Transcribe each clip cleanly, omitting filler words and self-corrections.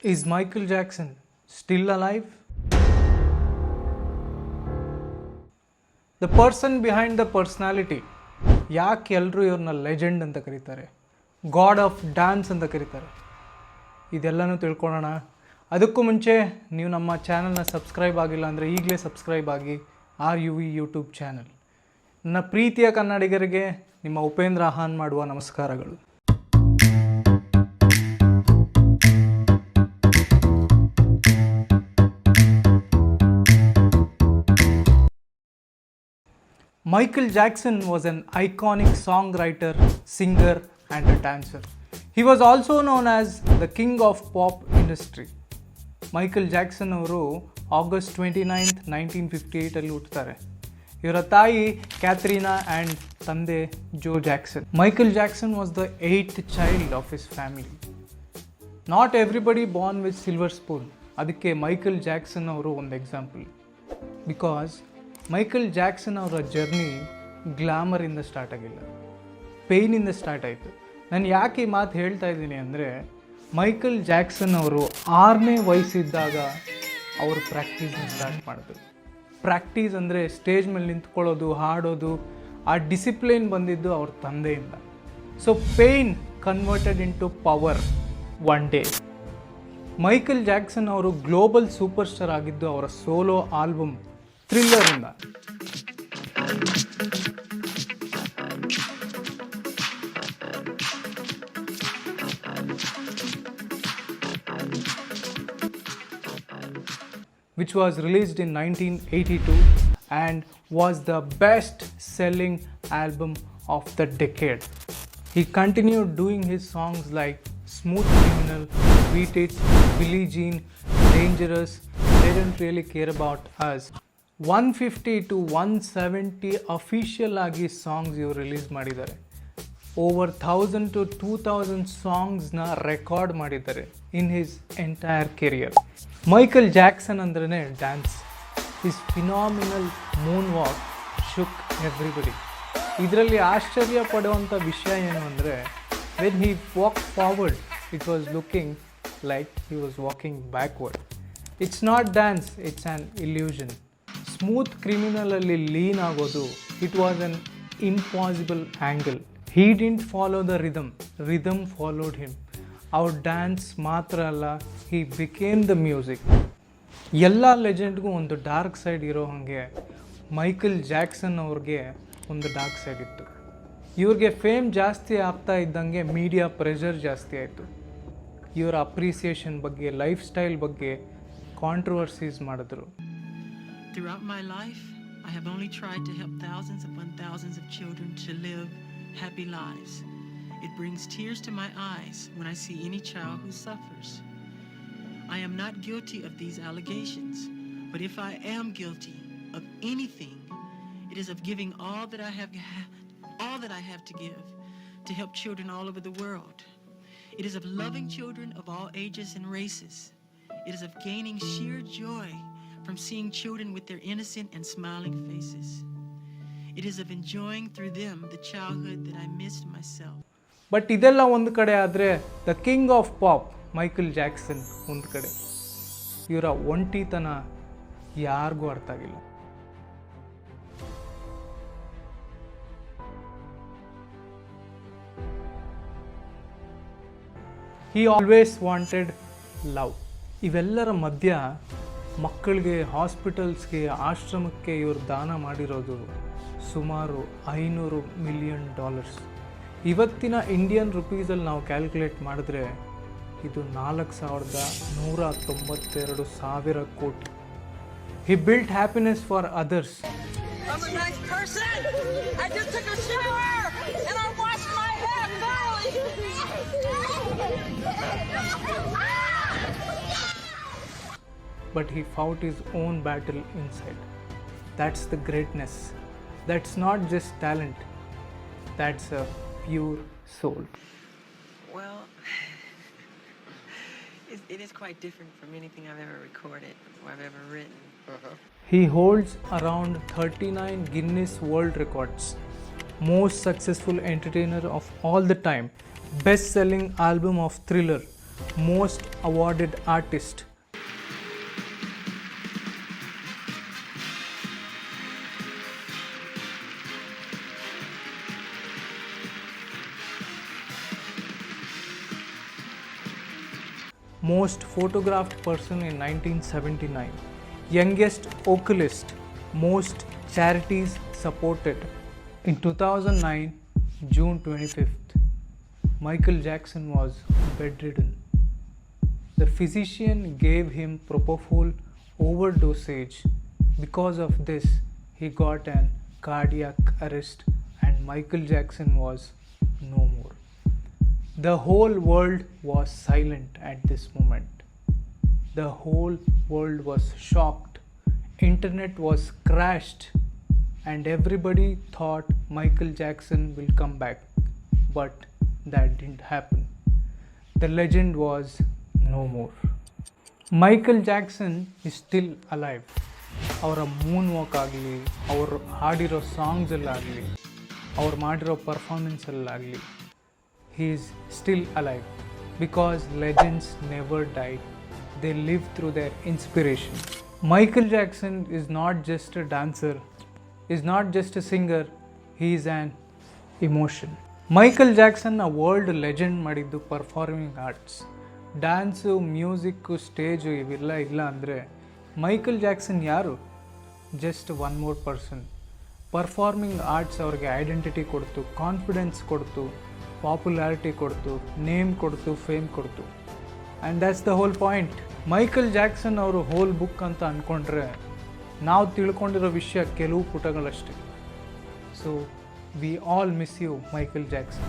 Is Michael Jackson still alive? The person behind the personality. ಯಾಕೆ ಎಲ್ಲರೂ ಇವ್ರನ್ನ legend ಅಂತ ಕರೀತಾರೆ, ಗಾಡ್ ಆಫ್ ಡ್ಯಾನ್ಸ್ ಅಂತ ಕರೀತಾರೆ, ಇದೆಲ್ಲನೂ ತಿಳ್ಕೊಳ್ಳೋಣ. ಅದಕ್ಕೂ ಮುಂಚೆ ನೀವು ನಮ್ಮ ಚಾನಲ್ನ ಸಬ್ಸ್ಕ್ರೈಬ್ ಆಗಿಲ್ಲ ಅಂದರೆ ಈಗಲೇ ಸಬ್ಸ್ಕ್ರೈಬ್ ಆಗಿ RUV ಯೂಟ್ಯೂಬ್ ಚಾನಲ್. ನನ್ನ ಪ್ರೀತಿಯ ಕನ್ನಡಿಗರಿಗೆ ನಿಮ್ಮ ಉಪೇಂದ್ರ ಆಹಾನ್ ಮಾಡುವ ನಮಸ್ಕಾರಗಳು. Michael Jackson was an iconic songwriter, singer and a dancer. He was also known as the king of pop industry. Michael Jackson ಅವರು August 29, 1958 ಹುಟ್ಟುತ್ತಾರೆ. ಇವರ ತಾಯಿ ಕ್ಯಾಥರೀನಾ ಆ್ಯಂಡ್ ತಂದೆ Joe Jackson. Michael Jackson was the 8th child of his family. Not everybody born with silver spoon. ಅದಕ್ಕೆ Michael Jackson ಅವರು ಒಂದು example. Because Michael Jackson ಅವರ journey ಗ್ಲಾಮರಿಂದ ಸ್ಟಾರ್ಟ್ ಆಗಿಲ್ಲ, ಪೇಯ್ನಿಂದ ಸ್ಟಾರ್ಟ್ ಆಯಿತು. ನಾನು ಯಾಕೆ ಈ ಮಾತು ಹೇಳ್ತಾ ಇದ್ದೀನಿ ಅಂದರೆ, ಮೈಕಲ್ ಜಾಕ್ಸನ್ ಅವರು 6ನೇ ವಯಸ್ಸಿದ್ದಾಗ ಅವರು ಪ್ರಾಕ್ಟೀಸ್ನ ಸ್ಟಾರ್ಟ್ ಮಾಡಿದ್ರು. ಪ್ರಾಕ್ಟೀಸ್ ಅಂದರೆ ಸ್ಟೇಜ್ ಮೇಲೆ ನಿಂತ್ಕೊಳ್ಳೋದು, ಹಾಡೋದು, ಆ ಡಿಸಿಪ್ಲಿನ್ ಬಂದಿದ್ದು ಅವ್ರ ತಂದೆಯಿಂದ. So pain converted in to power one day. Michael Jackson ಅವರು ಗ್ಲೋಬಲ್ ಸೂಪರ್ ಸ್ಟಾರ್ ಆಗಿದ್ದು ಅವರ ಸೋಲೋ ಆಲ್ಬಮ್ ಥ್ರಿಲ್ಲರಿಂದ. which was released in 1982 and was the best selling album of the decade. He continued doing his songs like Smooth Criminal, Beat It, Billie Jean, Dangerous, They Don't Really Care About Us. 150 to 170 official ಆಗಿ songs ಇವರು release ಮಾಡಿದ್ದಾರೆ. Over 1000 to 2000 ಸಾಂಗ್ಸ್ನ record ಮಾಡಿದ್ದಾರೆ in his entire career. Michael Jackson ಅಂದ್ರೇ dance. His phenomenal moon walk shook everybody. ಇದರಲ್ಲಿ ಆಶ್ಚರ್ಯ ಪಡುವಂಥ ವಿಷಯ ಏನು ಅಂದರೆ, when he walk forward it was looking like he was walking backward. It's not dance, it's an illusion. Smooth ಕ್ರಿಮಿನಲಲ್ಲಿ lean ಆಗೋದು, it was an impossible angle. He didn't follow the rhythm followed him. ಅವ್ರ dance ಮಾತ್ರ ಅಲ್ಲ, ಹಿ became the music. ಎಲ್ಲ ಲೆಜೆಂಡ್ಗೂ ಒಂದು dark side ಇರೋ ಹಾಗೆ Michael Jackson ಅವ್ರಿಗೆ ಒಂದು ಡಾರ್ಕ್ ಸೈಡ್ ಇತ್ತು. ಇವ್ರಿಗೆ ಫೇಮ್ ಜಾಸ್ತಿ ಆಗ್ತಾ ಇದ್ದಂಗೆ ಮೀಡಿಯಾ ಪ್ರೆಷರ್ ಜಾಸ್ತಿ ಆಯಿತು. ಇವರ ಅಪ್ರಿಸಿಯೇಷನ್ ಬಗ್ಗೆ, ಲೈಫ್ ಸ್ಟೈಲ್ ಬಗ್ಗೆ ಕಾಂಟ್ರವರ್ಸೀಸ್ ಮಾಡಿದ್ರು. Throughout my life, I have only tried to help thousands upon thousands of children to live happy lives. It brings tears to my eyes when I see any child who suffers. I am not guilty of these allegations, but if I am guilty of anything, it is of giving all that I have to give to help children all over the world. It is of loving children of all ages and races. It is of gaining sheer joy from seeing children with their innocent and smiling faces. It is of enjoying through them the childhood that I missed myself. But ಇದೆಲ್ಲ ಒಂದು ಕಡೆ ಆದರೆ, the king of pop Michael Jackson ಒಂದು ಕಡೆ. ಇವರ ಒಂಟಿತನ ಯಾರಿಗೂ ಅರ್ಥ ಆಗಿಲ್ಲ. He always wanted love. ಇವೆಲ್ಲರ ಮಧ್ಯ ಮಕ್ಕಳಿಗೆ, ಹಾಸ್ಪಿಟಲ್ಸ್ಗೆ, ಆಶ್ರಮಕ್ಕೆ ಇವರು ದಾನ ಮಾಡಿರೋದು ಸುಮಾರು $500 million. ಇವತ್ತಿನ ಇಂಡಿಯನ್ ರುಪೀಸಲ್ಲಿ ನಾವು ಕ್ಯಾಲ್ಕುಲೇಟ್ ಮಾಡಿದ್ರೆ ಇದು 4,192 ಕೋಟಿ. He built happiness for others. I'm a nice person. I just took a shower and I washed my hair thoroughly. But he fought his own battle inside. That's the greatness. That's not just talent. That's a pure soul. Well, it is quite different from anything I've ever recorded or I've ever written. He holds around 39 Guinness World Records. Most successful entertainer of all the time. Best-selling album of Thriller. most awarded artist. Most photographed person in 1979. Youngest vocalist. Most charities supported. In 2009, June 25th, Michael Jackson was bedridden. The physician gave him propofol overdosage. Because of this, he got an cardiac arrest and Michael Jackson was no more. The whole world was silent at this moment. The whole world was shocked. Internet was crashed and everybody thought Michael Jackson will come back. But that didn't happen. The legend was no more. Michael Jackson is still alive. ಅವರ Moon walk ಆಗಲಿ, ಅವರು ಹಾಡಿರೋ ಸಾಂಗ್ಸಲ್ಲಾಗಲಿ, ಅವ್ರು ಮಾಡಿರೋ ಪರ್ಫಾರ್ಮೆನ್ಸಲ್ಲಾಗಲಿ, he is still alive because legends never died. They live through their inspiration. Michael Jackson is not just a dancer, is not just a singer, he is an emotion. Michael Jackson ಆ world legend ಮಾಡಿದ್ದು performing arts. Dance, music, stage ಇವೆಲ್ಲ ಇಲ್ಲ ಅಂದರೆ Michael Jackson ಯಾರು? Just one more person. Performing arts ಅವ್ರಿಗೆ identity ಕೊಡ್ತು, confidence ಕೊಡ್ತು, popularity ಕೊಡ್ತು, ನೇಮ್ ಕೊಡ್ತು, ಫೇಮ್ ಕೊಡ್ತು. And that's the whole point. Michael Jackson ಅವರು ಹೋಲ್ ಬುಕ್ ಅಂತ ಅಂದ್ಕೊಂಡ್ರೆ ನಾವು ತಿಳ್ಕೊಂಡಿರೋ ವಿಷಯ ಕೆಲವು ಪುಟಗಳಷ್ಟೇ. So we all miss you Michael Jackson.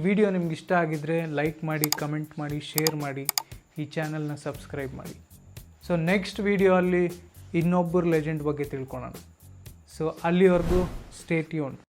Video ನಿಮ್ಗೆ ಇಷ್ಟ ಆಗಿದ್ದರೆ ಲೈಕ್ ಮಾಡಿ, ಕಮೆಂಟ್ ಮಾಡಿ, ಶೇರ್ ಮಾಡಿ, ಈ ಚಾನಲ್ನ ಸಬ್ಸ್ಕ್ರೈಬ್ ಮಾಡಿ. ಸೊ ನೆಕ್ಸ್ಟ್ ವಿಡಿಯೋ ಅಲ್ಲಿ ಇನ್ನೊಬ್ಬರು ಲೆಜೆಂಡ್ ಬಗ್ಗೆ ತಿಳ್ಕೊಳ್ಳೋಣ. ಸೊ ಅಲ್ಲಿವರೆಗೂ ಸ್ಟೇ ಟ್ಯೂನ್ಡ್.